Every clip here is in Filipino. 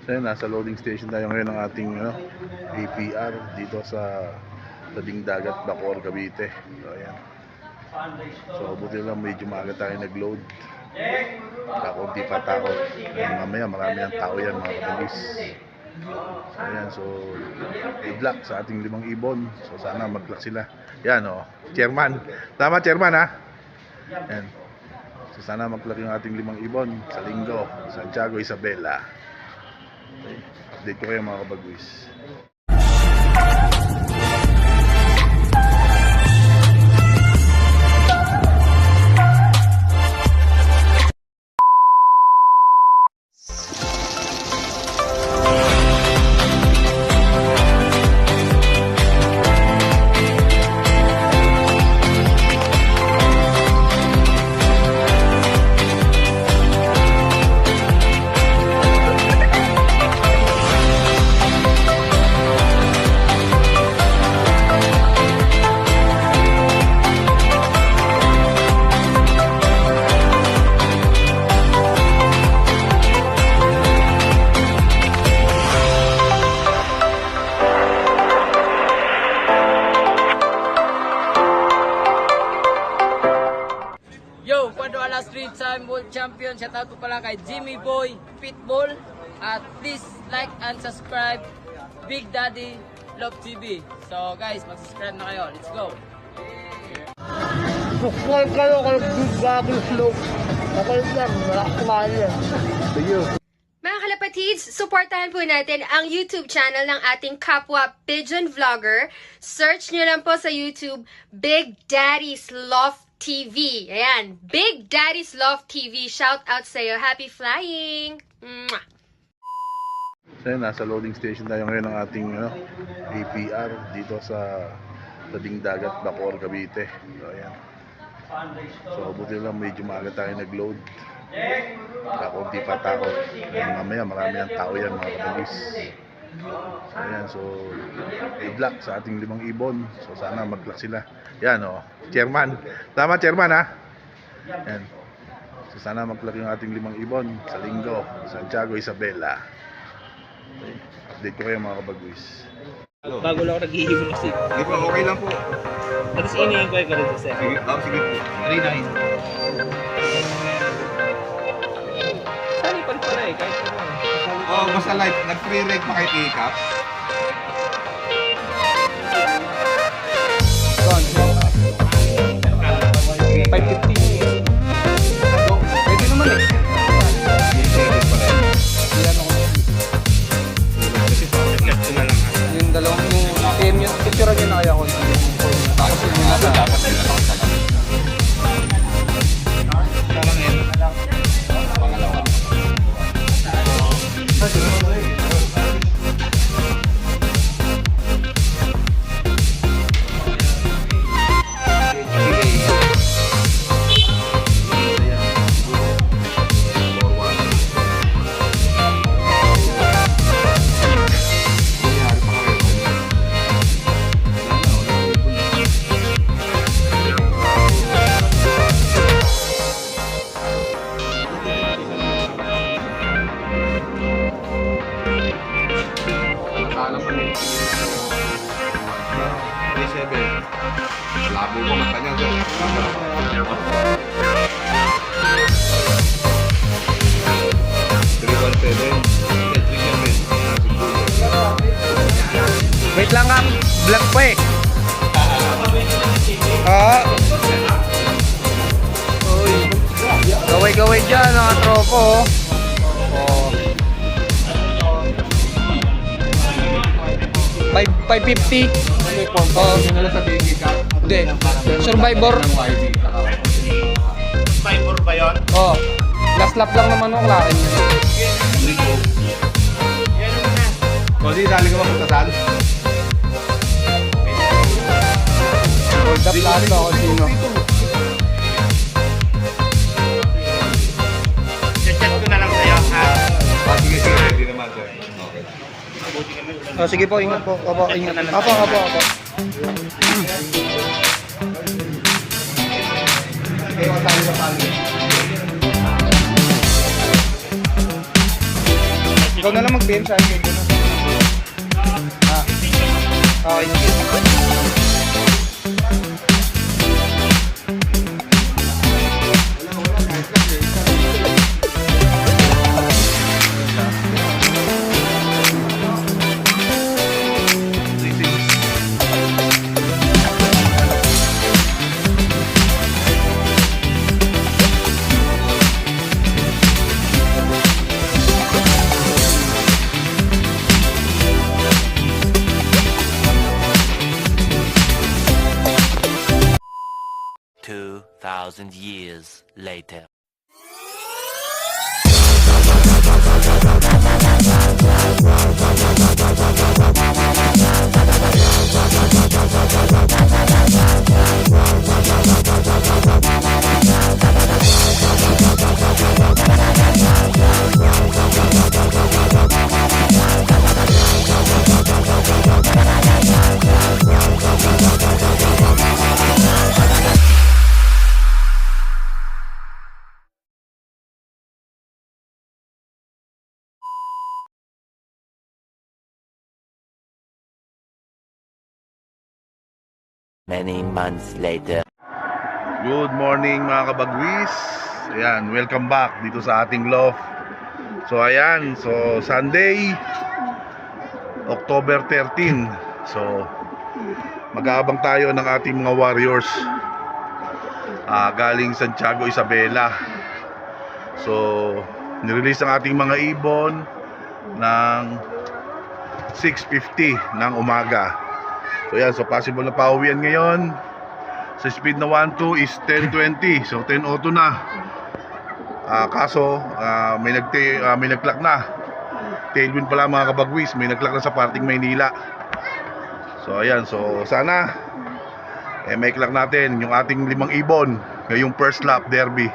So yun, nasa loading station tayo ngayon ng ating APR dito sa tabing dagat, Bacoor, Cavite. So ayan. So buti lang medyo maaga tayo nag-load. Kakunti pa tao. Mamaya marami ng tao yan, mga kapagis. So ayan, so good luck sa ating 5 ibon. So sana mag-luck sila. Yan chairman. Tama chairman ha? Yan. So sana mag-luck yung ating 5 ibon sa linggo, Santiago, Isabela. Okay. Update ko kayo mga kabagwis. Street Time World Champion. Shoutout po pala kay Jimmy Boy Pitbull. At please like and subscribe Big Daddy Love TV. So guys, mag-subscribe na kayo. Let's go! Subscribe kayo kay Big Daddy Love. Okay lang, nakakamahan yan. Thank you. Mga kalapatids, supportahan po natin ang YouTube channel ng ating kapwa Pigeon Vlogger. Search nyo lang po sa YouTube, Big Daddy's Love TV. Ayan, Big Daddy's Love TV. Shout out sa'yo. Happy flying! Mwah! So yun, nasa loading station tayo ngayon ng ating APR dito sa tabing dagat, Bacoor, Cavite. So ayan. So buti lang medyo maaga tayo nag-load. Kakunti pa tao. Mamaya marami ng tao yan, mga kapagis. So ayan, so good luck sa ating 5 ibon. So sana mag-luck sila. Yan chairman. Tama chairman ha? Yan. So sana mag-luck yung ating 5 ibon sa linggo, Santiago, Isabela. Okay. Update ko kayo mga kabagwis. Bago lang ako nag-iibon kasi. Sige po, okay lang po. Tapos inihin ko yung ganito sir. Sige, sige po. 39. Sali pa rin pala eh, kahit pa rin. Oh, basta live. Nag-pre-reg pa kay K-Cup. Pwede naman eh. Yung dalawang team yun, picture nyo na kaya ko. Tapos yun na dapat nila lang sa pangalawa. Labo ko mata niya dyan. 317. Wait lang ang vlog pa eh. Gaway-gaway dyan mga tropo. Oh. 550. Oh. Hindi. Survivor. Survivor ba yun? Oh. Last lap lang naman ng lakin. Kodi, dali ka magputasan? Hold up lahat ba kung sino. Chat ko na lang sa'yo, ha? Sige, sige. Ready naman, sir. Okay. Oh, sige po, ingat po. Opo, ingat. Opo. Okay, matali. Ikaw na lang mag-PM sa akin. Okay, sige. Two 2,000 years later. Many months later. Good morning mga kabagwis. Ayan, welcome back dito sa ating loft. So ayan, so Sunday, October 13. So mag-aabang tayo ng ating mga warriors galing Santiago Isabela. So nirelease ang ating mga ibon ng 6:50 ng umaga. So yan, so possible na pauwian ngayon. Sa speed na 1-2 is 10:20. So 10:02 na. Kaso may nag-clock na. Tailwind pala mga kabagwis, may nag-clock na sa parting Maynila. So ayan, so sana may clock natin yung ating 5 ibon ngayong first lap derby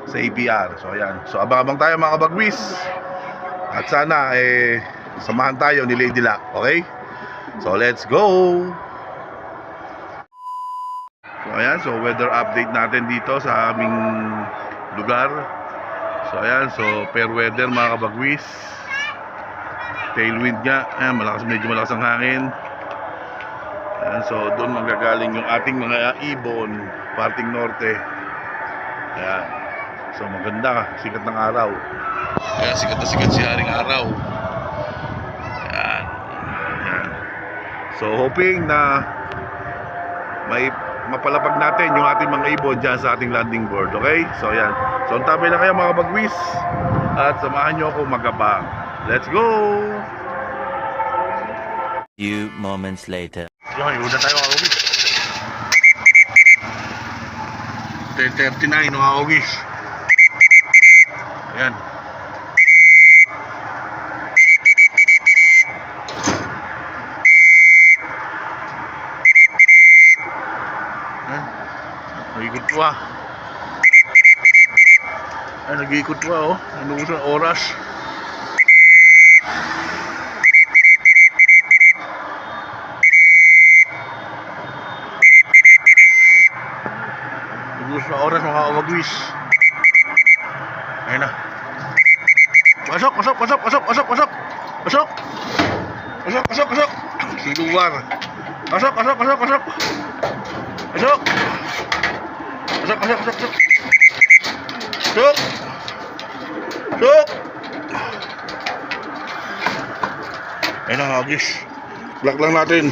sa APR. So ayan, so abang-abang tayo mga kabagwis. At sana samahan tayo ni Lady Luck, okay? So let's go. So ayan, so weather update natin dito sa aming lugar. So ayan, so fair weather mga kabagwis. Tailwind nga, ayan, medyo malakas ang hangin. Ayan, so doon magagaling yung ating mga ibon, parting norte. Ayan, so maganda, sikat ng araw. Ayan, sikat na sikat si Haring Araw. Ayan. So hoping na may mapalapag natin yung ating mga ibon dyan sa ating landing board, okay? So ayan, so antabay na kayo mga bagwis at samahan nyo ako magabang. Let's go! Few moments later. Okay, una tayo mga bagwis. 10:39 mga bagwis. Ayan. Nag-ikot pa. Ay, nag-ikot pa, oh. Ano mo sa oras? Nag-ikot sa oras, mga kabagwis. Ayun na. Pasok, pasok, pasok, pasok, pasok, pasok. Pasok. Pasok, pasok, pasok. Siluwar. Pasok, pasok, pasok, pasok. Pasok. Pasok, pasok, pasok, pasok. Pasok. Pasok. Ayun na mga kabagwis. Block lang natin.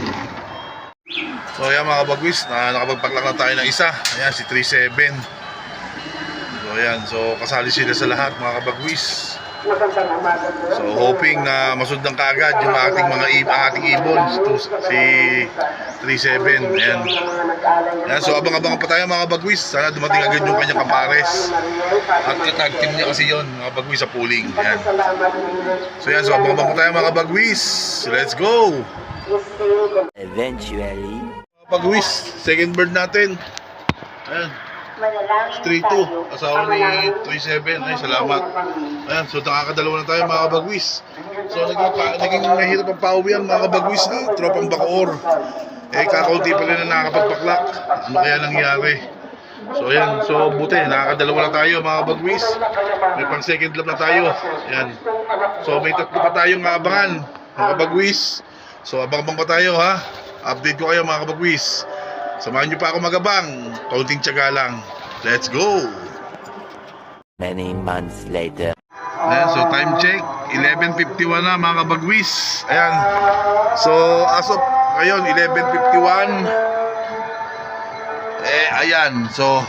So ayan mga kabagwis, nakapagpaklak na tayo ng isa. Ayan si 37. So ayan, so kasali sila sa lahat mga kabagwis. So hoping na masundan kaagad yung ating ibon si 37. Ayan. Ayan, so abang-abang pa tayo mga bagwis. Sana dumating agad yung kanyang kapares. At katag team niya kasi yon mga bagwis sa pooling. Ayan. So ayan, so abang-abang pa tayo mga bagwis. Let's go! Eventually. Mga bagwis, second bird natin. Ayan. 3-2, asawa ni 37. Ay, salamat. Ayan, so nakakadalawa na tayo mga kabagwis. So naging mahirap ang pauwian mga kabagwis na tropang Bacoor. Kakaunti pa rin na nakakapagpaklak. Ano kaya nangyari? So ayan, so buti, nakakadalawa na tayo mga kabagwis. May pang second lap na tayo. Ayan. So may tatlo pa tayong abangan mga kabagwis. So abang-abang pa tayo ha. Update ko kayo mga kabagwis. Samahan nyo pa ako magabang. Kaunting tiyaga lang. Let's go! Many months later. Ayan, so time check, 11:51 na mga kabagwis. Ayan. So as of ngayon, 11:51. Ayan. So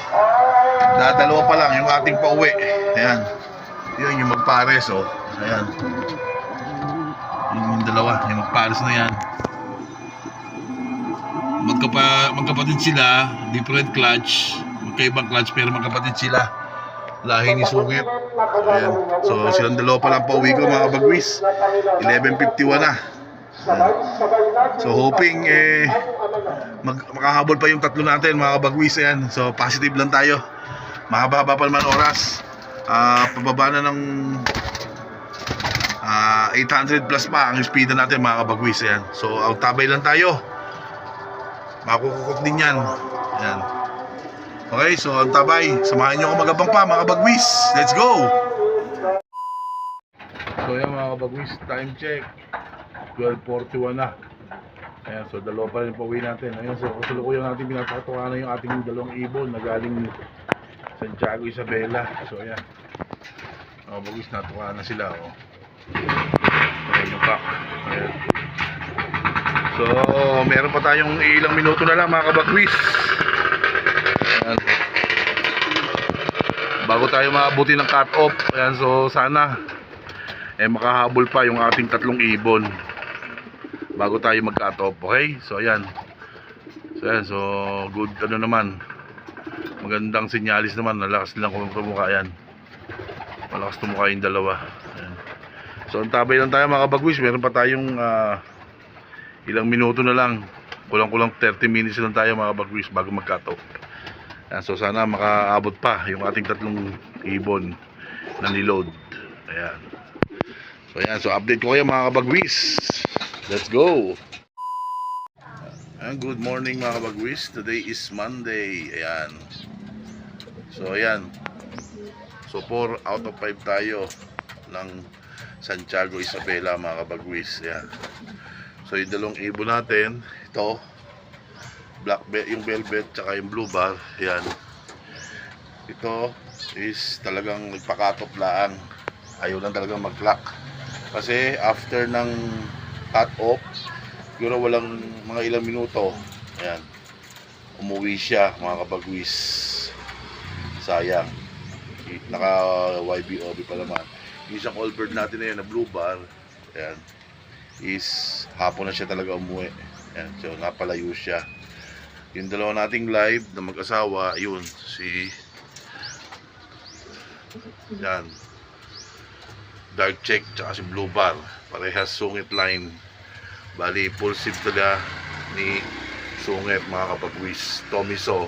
dadalawa pa lang yung ating pauwi. Ayan. Yun yung magpares, oh. Ayan. Yung dalawa, yung magpares na yan. Magkapatid sila, different clutch. Magkaibang clutch pero magkapatid sila. Lahi ni Sungit. Ayan. So silang dalawa pa lang pauwi ko mga kabagwis. 11:51 na. Ayan. So hoping makahabol pa yung tatlo natin mga kabagwis. Ayan. So positive lang tayo. Mahaba-haba pa naman oras. Pababa na ng 800 plus pa ang speed natin mga kabagwis. Ayan. So ang tabay lang tayo. Makukukot din yan. Ayan. Okay, so ang tabay. Samahan nyo ako magabang pa mga kabagwis. Let's go! So yan mga kabagwis, time check 12:41 na. Ayan, so dalawa pa rin pauwi natin. Ayan, so kasalukuyan natin pinapakatuwa na yung ating dalawang ibon na galing Santiago, Isabela. So ayan, mga kabagwis, natuwa na sila. Oh. Ayan yung pack. Ayan. So meron pa tayong ilang minuto na lang mga kabagwis. Ayan. Bago tayo maabuti ng cut off. Ayan, so sana makahabol pa yung ating tatlong ibon bago tayo mag cut off. Okay, so ayan. So ayan, so good naman, magandang sinyalis naman. Nalakas nilang tumukha. Ayan, malakas tumukha yung dalawa. Ayan. So ang tabay lang tayo mga kabagwis. Meron pa tayong ilang minuto na lang, kulang-kulang 30 minutes lang tayo mga kabagwis bago mag cut off. Ayan, so sana makaabot pa yung ating tatlong ibon na niload. Ayan. So ayan, so update ko kayo mga kabagwis. Let's go. Ayan, good morning mga kabagwis. Today is Monday. Ayan. So ayan. So 4 out of 5 tayo ng Santiago, Isabela mga kabagwis. Ayan. So yung dalawang ibon natin, ito black belt, yung velvet, tsaka yung blue bar. Yan. Ito is talagang nagpakatop laan. Ayaw lang talagang mag-clock. Kasi after ng cut off, siguro walang mga ilang minuto, ayan, umuwi siya mga kabagwis. Sayang. Naka YBOB pa naman. Yung isang all-bird natin na yun, na blue bar, ayan, is hapon na siya talaga umuwi. Ayan, so napalayo siya. Yung dalawa nating live na mag-asawa, yun, si yan, dark check tsaka si blue bar, parehas sungit line. Bali impulsive talaga ni sungit mga kapagwis. Tomiso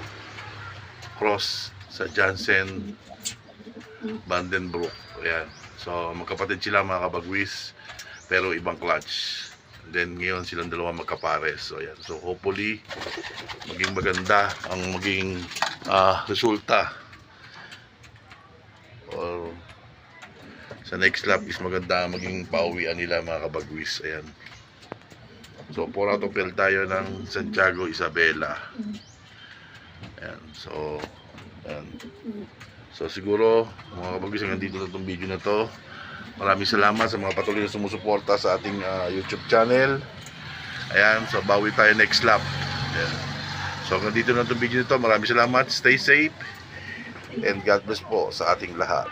cross sa Jansen Vandenbroek. Ayan, so magkapatid sila mga kapagwis pero ibang clutch. Then ngayon silang dalawa magkapares. So ayan, so hopefully maging maganda ang maging resulta, or sa next lap is maganda ang maging pauwian nila mga kabagwis. Ayan, so 4 out of 5 tayo ng Santiago, Isabela. Ayan, so ayan. So siguro mga kabagwis, hanggang dito na itong video na to. Maraming salamat sa mga patuloy na sumusuporta sa ating YouTube channel. Ayan, so bawi tayo next lap. Ayan. So hanggang dito na itong video nito. Maraming salamat, stay safe, and God bless po sa ating lahat.